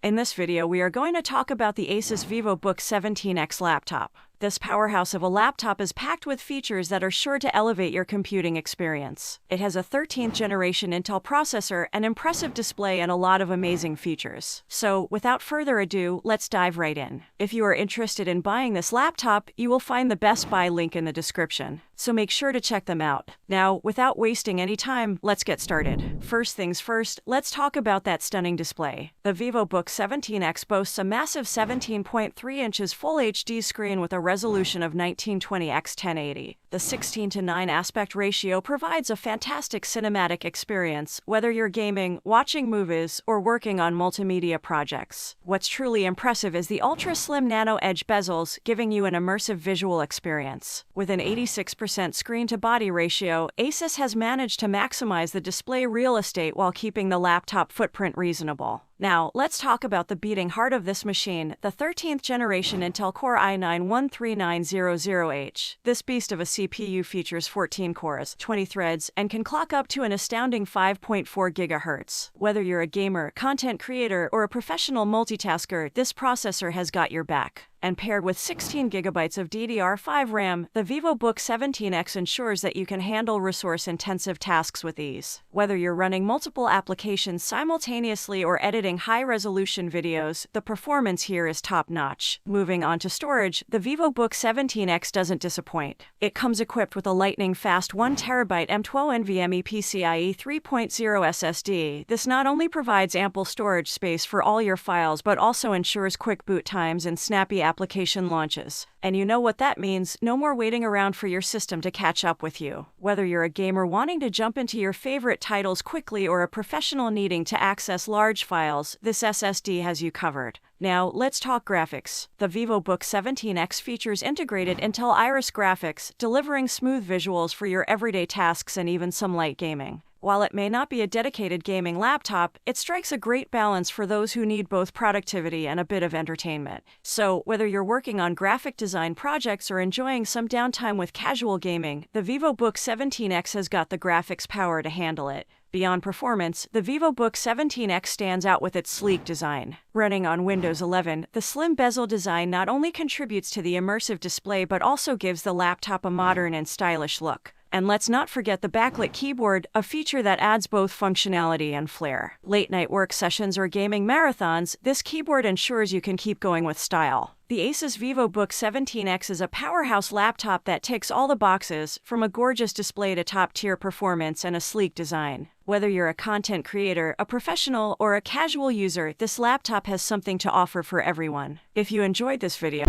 In this video, we are going to talk about the ASUS VivoBook 17X laptop. This powerhouse of a laptop is packed with features that are sure to elevate your computing experience. It has a 13th generation Intel processor, an impressive display, and a lot of amazing features. So, without further ado, let's dive right in. If you are interested in buying this laptop, you will find the Best Buy link in the description, so make sure to check them out. Now, without wasting any time, let's get started. First things first, let's talk about that stunning display. The VivoBook 17X boasts a massive 17.3 inches Full HD screen with a resolution of 1920x1080. The 16:9 aspect ratio provides a fantastic cinematic experience, whether you're gaming, watching movies, or working on multimedia projects. What's truly impressive is the ultra-slim nano-edge bezels, giving you an immersive visual experience. With an 86% screen-to-body ratio, ASUS has managed to maximize the display real estate while keeping the laptop footprint reasonable. Now, let's talk about the beating heart of this machine, the 13th generation Intel Core i9-13900H. This beast of a CPU features 14 cores, 20 threads, and can clock up to an astounding 5.4 GHz. Whether you're a gamer, content creator, or a professional multitasker, this processor has got your back. And paired with 16 GB of DDR5 RAM, the VivoBook 17X ensures that you can handle resource-intensive tasks with ease. Whether you're running multiple applications simultaneously or editing high-resolution videos, the performance here is top-notch. Moving on to storage, the VivoBook 17X doesn't disappoint. It comes equipped with a lightning-fast 1TB M.2 NVMe PCIe 3.0 SSD. This not only provides ample storage space for all your files, but also ensures quick boot times and snappy application launches. And you know what that means, no more waiting around for your system to catch up with you. Whether you're a gamer wanting to jump into your favorite titles quickly or a professional needing to access large files, this SSD has you covered. Now, let's talk graphics. The VivoBook 17X features integrated Intel Iris graphics, delivering smooth visuals for your everyday tasks and even some light gaming. While it may not be a dedicated gaming laptop, it strikes a great balance for those who need both productivity and a bit of entertainment. So, whether you're working on graphic design projects or enjoying some downtime with casual gaming, the VivoBook 17X has got the graphics power to handle it. Beyond performance, the VivoBook 17X stands out with its sleek design. Running on Windows 11, the slim bezel design not only contributes to the immersive display but also gives the laptop a modern and stylish look. And let's not forget the backlit keyboard, a feature that adds both functionality and flair. Late-night work sessions or gaming marathons, this keyboard ensures you can keep going with style. The ASUS VivoBook 17X is a powerhouse laptop that ticks all the boxes, from a gorgeous display to top-tier performance and a sleek design. Whether you're a content creator, a professional, or a casual user, this laptop has something to offer for everyone. If you enjoyed this video,